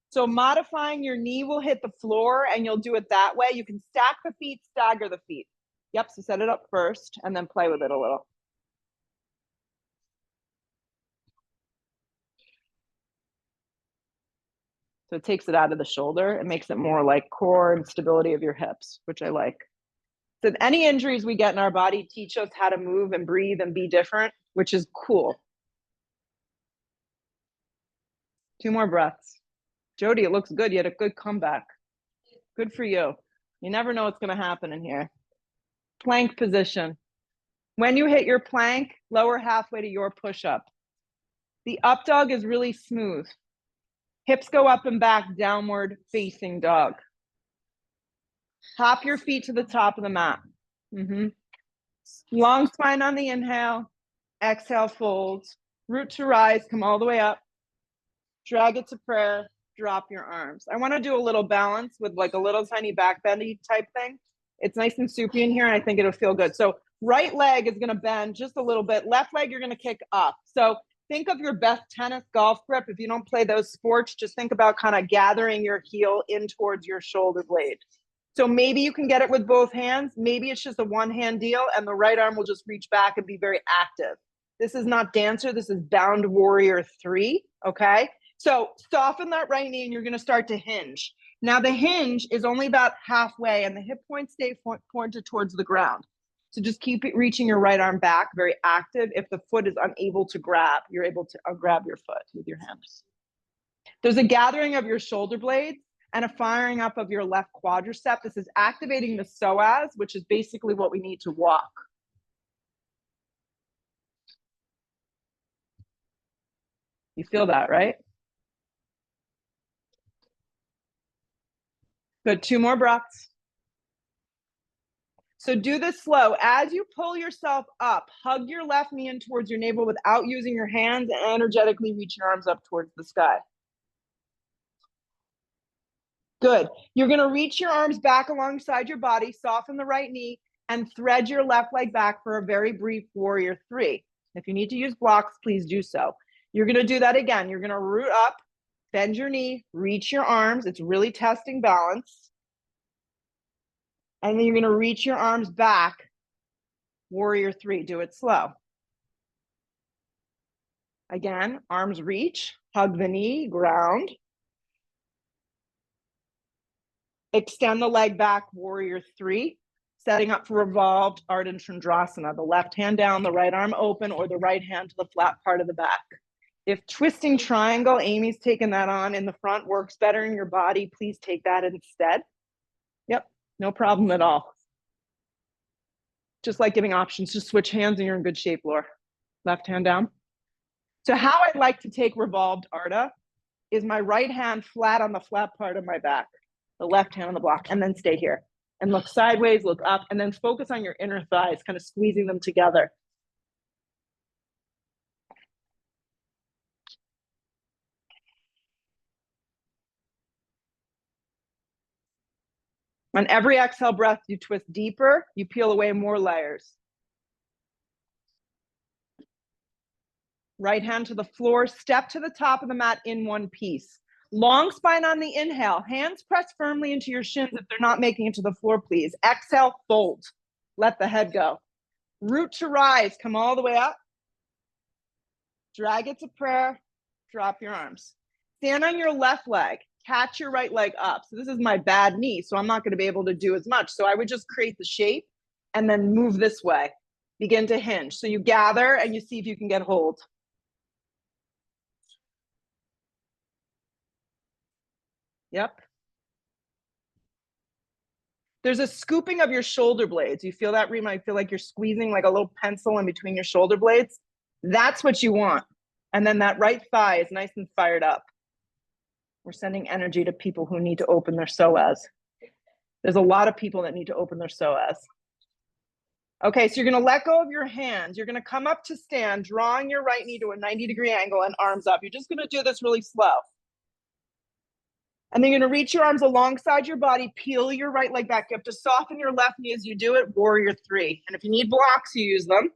So modifying your knee will hit the floor and you'll do it that way. You can stack the feet, stagger the feet. Yep, so set it up first and then play with it a little. So it takes it out of the shoulder. It makes it more like core and stability of your hips, which I like. So any injuries we get in our body teach us how to move and breathe and be different, which is cool. 2 more breaths. Jody, it looks good. You had a good comeback. Good for you. You never know what's going to happen in here. Plank position. When you hit your plank, lower halfway to your push-up. The up dog is really smooth. Hips go up and back, downward facing dog. Hop your feet to the top of the mat. Long spine on the inhale. Exhale, fold. Root to rise, come all the way up. Drag it to prayer. Drop your arms. I want to do a little balance with like a little tiny back bendy type thing. It's nice and soupy in here and I think it'll feel good. So right leg is going to bend just a little bit. Left leg, you're going to kick up. So think of your best tennis golf grip. If you don't play those sports, just think about kind of gathering your heel in towards your shoulder blade. So maybe you can get it with both hands. Maybe it's just a one-hand deal and the right arm will just reach back and be very active. This is not dancer. This is bound warrior 3. Okay. So soften that right knee and you're going to start to hinge. Now the hinge is only about halfway and the hip points stay pointed towards the ground. So just keep it reaching your right arm back, very active. If the foot is unable to grab, you're able to grab your foot with your hands. There's a gathering of your shoulder blades and a firing up of your left quadricep. This is activating the psoas, which is basically what we need to walk. You feel that, right? Good, 2 more breaths. So do this slow. As you pull yourself up, hug your left knee in towards your navel without using your hands and energetically reach your arms up towards the sky. Good. You're going to reach your arms back alongside your body, soften the right knee, and thread your left leg back for a very brief warrior 3. If you need to use blocks, please do so. You're going to do that again. You're going to root up, bend your knee, reach your arms. It's really testing balance. And then you're going to reach your arms back, warrior 3. Do it slow. Again, arms reach, hug the knee, ground. Extend the leg back, warrior 3. Setting up for revolved Ardha Chandrasana. The left hand down, the right arm open, or the right hand to the flat part of the back. If twisting triangle, Amy's taken that on in the front, works better in your body, please take that instead. Yep, no problem at all. Just like giving options, just switch hands and you're in good shape, Laura. Left hand down. So how I like to take revolved Ardha is my right hand flat on the flat part of my back, the left hand on the block, and then stay here. And look sideways, look up, and then focus on your inner thighs, kind of squeezing them together. On every exhale breath, you twist deeper, you peel away more layers. Right hand to the floor, step to the top of the mat in one piece. Long spine on the inhale, hands press firmly into your shins if they're not making it to the floor, please. Exhale, fold, let the head go. Root to rise, come all the way up. Drag it to prayer, drop your arms. Stand on your left leg, catch your right leg up. So this is my bad knee, so I'm not gonna be able to do as much. So I would just create the shape and then move this way. Begin to hinge. So you gather and you see if you can get hold. Yep. There's a scooping of your shoulder blades. You feel that, Rima? I feel like you're squeezing like a little pencil in between your shoulder blades. That's what you want. And then that right thigh is nice and fired up. We're sending energy to people who need to open their psoas. There's a lot of people that need to open their psoas. Okay, so you're gonna let go of your hands. You're gonna come up to stand, drawing your right knee to a 90-degree angle and arms up. You're just gonna do this really slow. And then you're gonna reach your arms alongside your body, peel your right leg back. You have to soften your left knee as you do it, warrior three. And if you need blocks, you use them.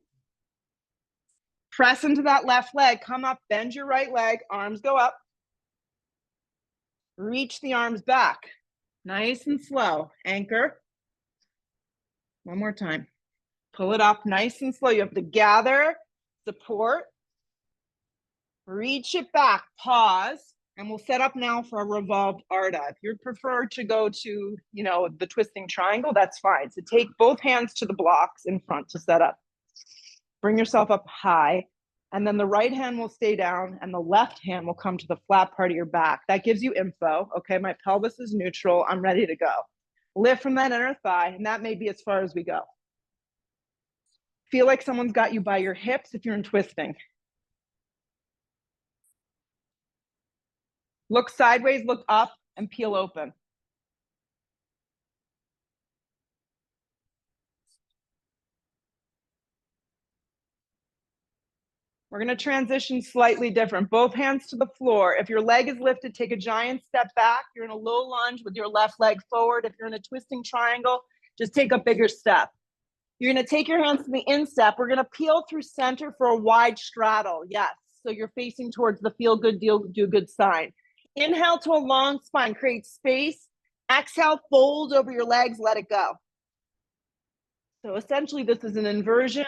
Press into that left leg, come up, bend your right leg, arms go up. Reach the arms back, nice and slow. Anchor. One more time. Pull it up nice and slow. You have to gather, support, reach it back, pause, and we'll set up now for a revolved Ardha. If you prefer to go to, the twisting triangle, that's fine. So take both hands to the blocks in front to set up. Bring yourself up high, and then the right hand will stay down and the left hand will come to the flat part of your back. That gives you info. Okay, my pelvis is neutral. I'm ready to go. Lift from that inner thigh, and that may be as far as we go. Feel like someone's got you by your hips if you're in twisting. Look sideways, look up, and peel open. We're gonna transition slightly different. Both hands to the floor. If your leg is lifted, take a giant step back. You're in a low lunge with your left leg forward. If you're in a twisting triangle, just take a bigger step. You're gonna take your hands to the instep. We're gonna peel through center for a wide straddle. Yes, so you're facing towards the feel good, do good sign. Inhale to a long spine, create space. Exhale, fold over your legs, let it go. So essentially this is an inversion.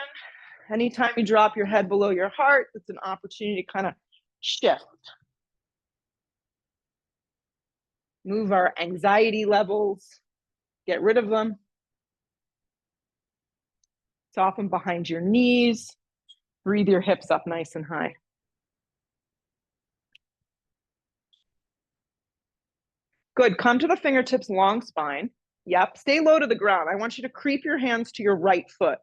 Anytime you drop your head below your heart, it's an opportunity to kind of shift. Move our anxiety levels, get rid of them. Soften behind your knees. Breathe your hips up nice and high. Good, come to the fingertips, long spine. Yep, stay low to the ground. I want you to creep your hands to your right foot.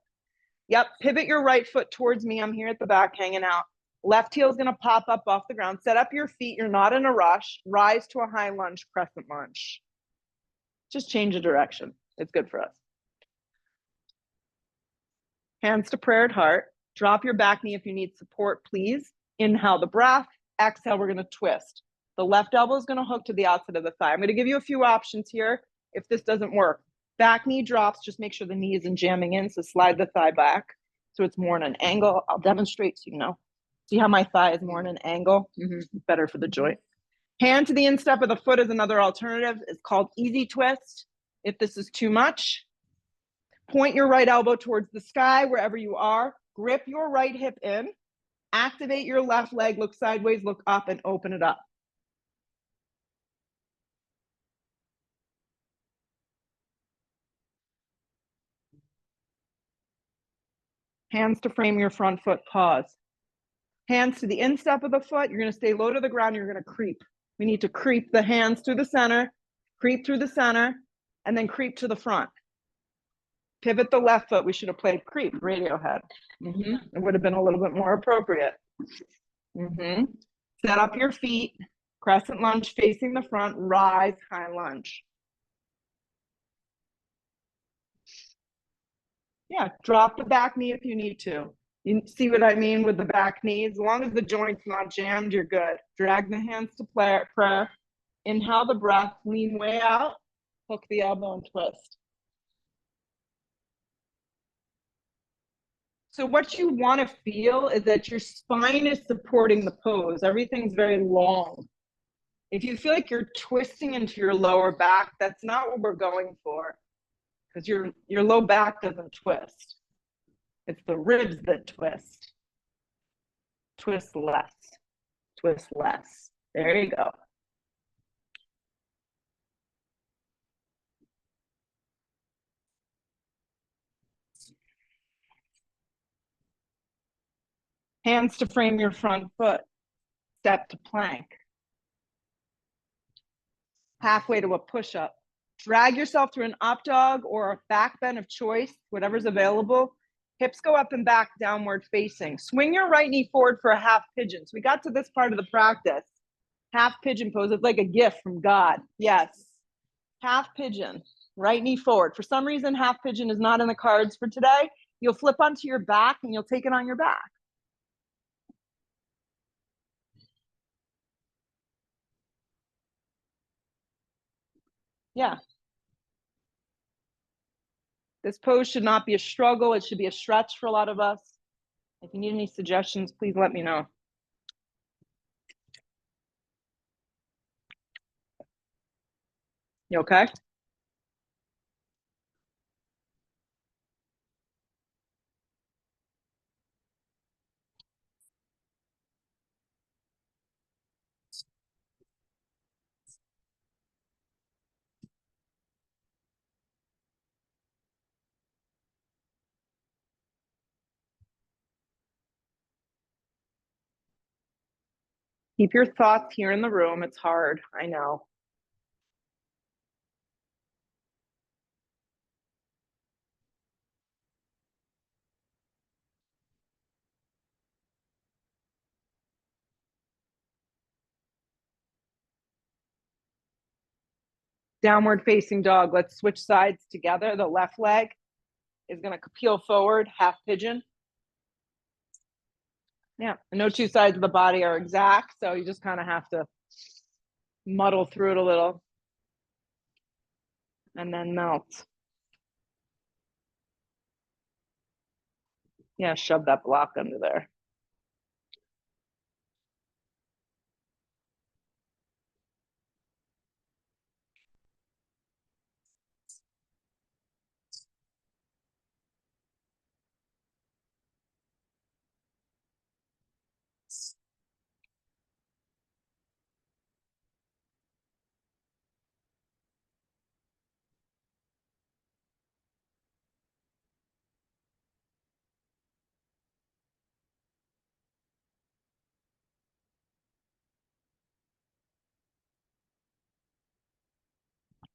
Yep, pivot your right foot towards me. I'm here at the back hanging out. Left heel is gonna pop up off the ground. Set up your feet, you're not in a rush. Rise to a high lunge, crescent lunge. Just change the direction, it's good for us. Hands to prayer at heart. Drop your back knee if you need support, please. Inhale the breath, exhale, we're gonna twist. The left elbow is gonna hook to the outside of the thigh. I'm gonna give you a few options here if this doesn't work. Back knee drops, just make sure the knee isn't jamming in, so slide the thigh back so it's more in an angle. I'll demonstrate so you know. See how my thigh is more in an angle? Better for the joint. Hand to the instep of the foot is another alternative. It's called easy twist. If this is too much, point your right elbow towards the sky wherever you are. Grip your right hip in. Activate your left leg, look sideways, look up, and open it up. Hands to frame your front foot, pause. Hands to the instep of the foot, you're gonna stay low to the ground, you're gonna creep. We need to creep the hands through the center, creep through the center, and then creep to the front. Pivot the left foot, we should have played creep, Radiohead. It would have been a little bit more appropriate. Set up your feet, crescent lunge facing the front, rise, high lunge. Yeah, drop the back knee if you need to. You see what I mean with the back knee? As long as the joint's not jammed, you're good. Drag the hands to prayer. Inhale the breath, lean way out, hook the elbow and twist. So what you want to feel is that your spine is supporting the pose. Everything's very long. If you feel like you're twisting into your lower back, that's not what we're going for, because your low back doesn't twist. It's the ribs that twist. Twist less. Twist less. There you go. Hands to frame your front foot. Step to plank. Halfway to a push-up. Drag yourself through an up dog or a back bend of choice, whatever's available. Hips go up and back, downward facing. Swing your right knee forward for a half pigeon. So we got to this part of the practice. Half pigeon pose. It's like a gift from God. Yes. Half pigeon. Right knee forward. For some reason, half pigeon is not in the cards for today. You'll flip onto your back and you'll take it on your back. Yeah. This pose should not be a struggle. It should be a stretch for a lot of us. If you need any suggestions, please let me know. You okay? Keep your thoughts here in the room. It's hard. I know. Downward facing dog. Let's switch sides together. The left leg is going to peel forward, half pigeon. Yeah, no two sides of the body are exact, so you just kind of have to muddle through it a little and then melt. Yeah, shove that block under there.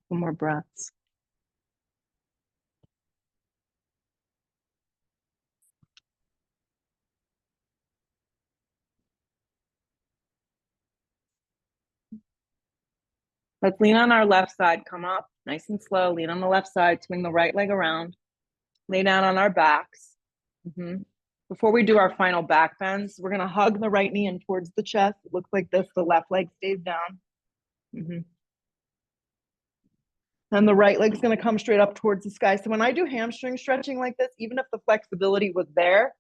One more breaths. Let's lean on our left side. Come up nice and slow. Lean on the left side. Swing the right leg around. Lay down on our backs. Before we do our final back bends, we're going to hug the right knee in towards the chest. It looks like this. The left leg stays down. And the right leg's going to come straight up towards the sky. So when I do hamstring stretching like this, even if the flexibility was there,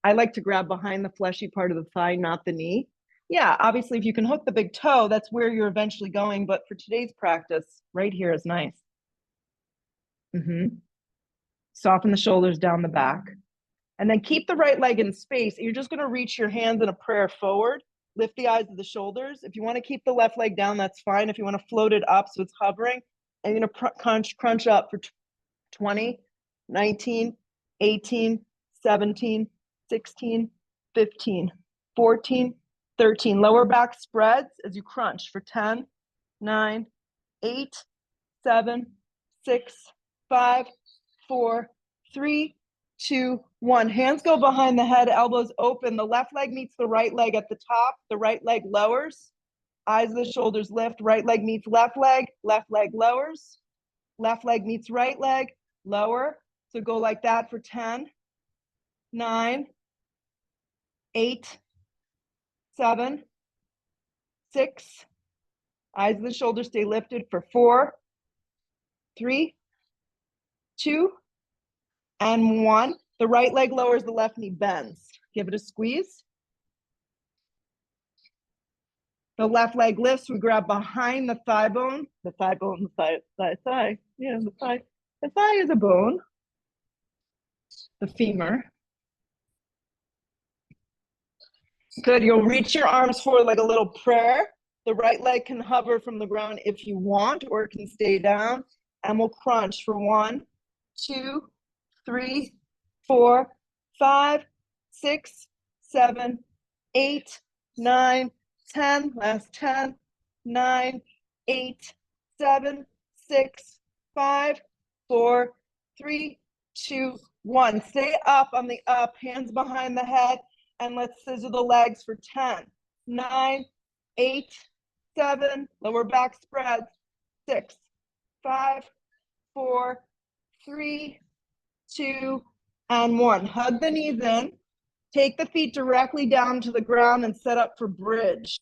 I like to grab behind the fleshy part of the thigh, not the knee. Yeah, obviously, if you can hook the big toe, that's where you're eventually going. But for today's practice, right here is nice. Soften the shoulders down the back. And then keep the right leg in space. You're just going to reach your hands in a prayer forward. Lift the eyes of the shoulders. If you want to keep the left leg down, that's fine. If you want to float it up so it's hovering, and you're going to crunch up for 20, 19, 18, 17, 16, 15, 14, 13. Lower back spreads as you crunch for 10, 9, 8, 7, 6, 5, 4, 3, 2, 1. Hands go behind the head, elbows open. The left leg meets the right leg at the top. The right leg lowers. Eyes of the shoulders lift. Right leg meets left leg lowers. Left leg meets right leg, lower. So go like that for 10, 9, 8, 7, 6. Eyes of the shoulders stay lifted for 4, 3, 2, and 1. The right leg lowers, the left knee bends. Give it a squeeze. The left leg lifts. We grab behind the thigh bone. The thigh bone, the thigh. Yeah, the thigh. The thigh is a bone. The femur. Good. You'll reach your arms forward like a little prayer. The right leg can hover from the ground if you want, or it can stay down. And we'll crunch for 1, 2, 3, 4, 5, 6, 7, 8, 9, 10. Last 10, 9, 8, 7, 6, 5, 4, 3, 2, 1. Stay up on the up, hands behind the head, and let's scissor the legs for 10, 9, 8, 7, lower back spreads, 6, 5, 4, 3, 2, and 1. Hug the knees in. Take the feet directly down to the ground and set up for bridge.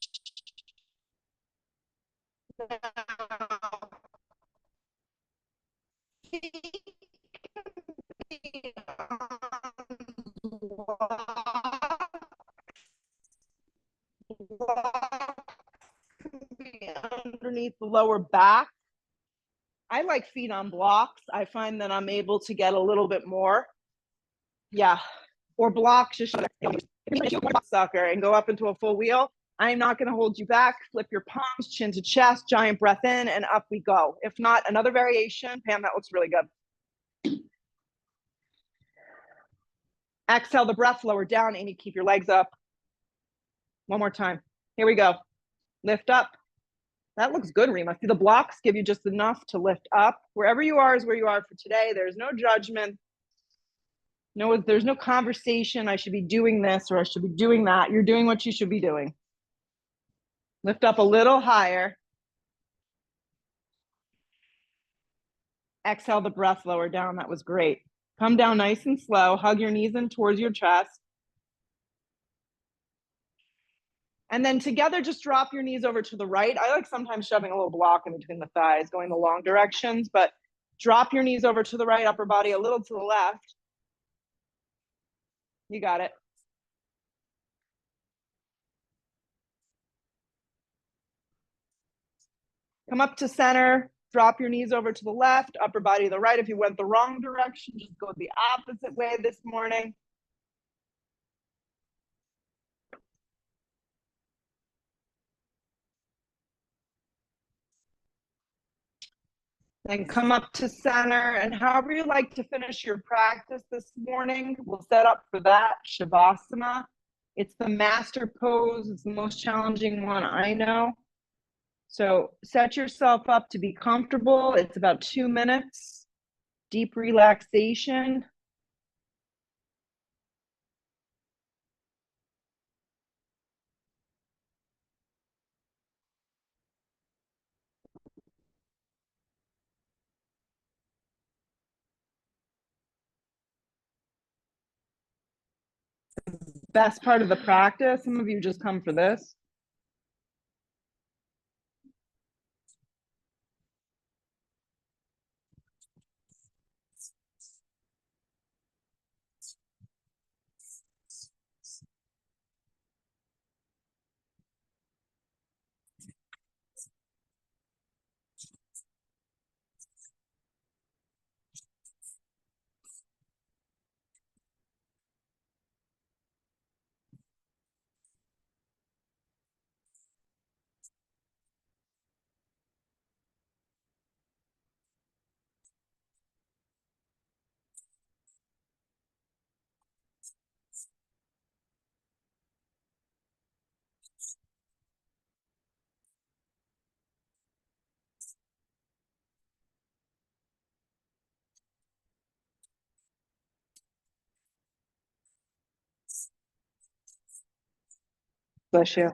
Underneath the lower back. I like feet on blocks. I find that I'm able to get a little bit more. Yeah. Or blocks, just sucker and go up into a full wheel. I'm not going to hold you back. Flip your palms, chin to chest, giant breath in, and up we go. If not, another variation. Pam, that looks really good. Exhale the breath, lower down. Amy, keep your legs up. One more time. Here we go. Lift up. That looks good, Rima. See, the blocks give you just enough to lift up. Wherever you are is where you are for today. There's no judgment. No, there's no conversation. I should be doing this or I should be doing that. You're doing what you should be doing. Lift up a little higher. Exhale the breath, lower down. That was great. Come down nice and slow. Hug your knees in towards your chest. And then together, just drop your knees over to the right. I like sometimes shoving a little block in between the thighs, going the long directions, but drop your knees over to the right, upper body a little to the left. You got it. Come up to center, drop your knees over to the left, upper body to the right. If you went the wrong direction, just go the opposite way this morning. Then come up to center, and however you like to finish your practice this morning, we'll set up for that, Shavasana. It's the master pose. It's the most challenging one I know. So set yourself up to be comfortable. It's about 2 minutes, deep relaxation. Best part of the practice. Some of you just come for this. Bless you.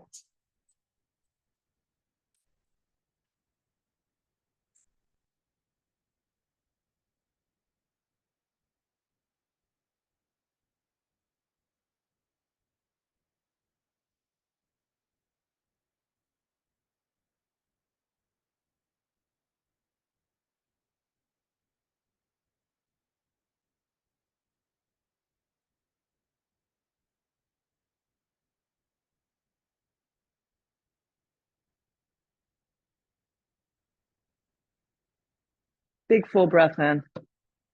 Big full breath in.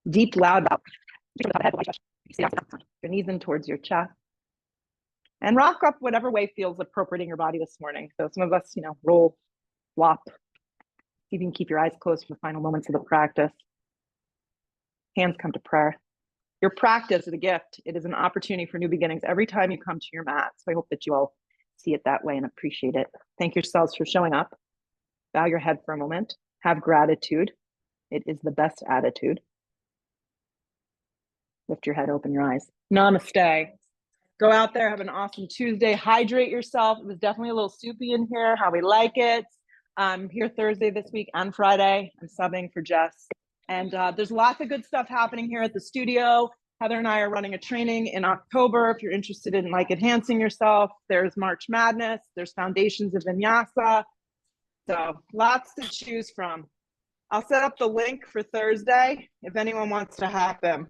Deep, loud. Your knees in towards your chest. And rock up whatever way feels appropriate in your body this morning. So some of us, roll, flop. You can keep your eyes closed for the final moments of the practice. Hands come to prayer. Your practice is a gift. It is an opportunity for new beginnings every time you come to your mat. So I hope that you all see it that way and appreciate it. Thank yourselves for showing up. Bow your head for a moment. Have gratitude. It is the best attitude. Lift your head, open your eyes. Namaste. Go out there, have an awesome Tuesday. Hydrate yourself. It was definitely a little soupy in here, how we like it. I'm here Thursday this week and Friday. I'm subbing for Jess. And there's lots of good stuff happening here at the studio. Heather and I are running a training in October. If you're interested in enhancing yourself, there's March Madness. There's Foundations of Vinyasa. So lots to choose from. I'll set up the link for Thursday if anyone wants to hack them.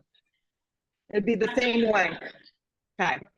It'd be the same link. Okay.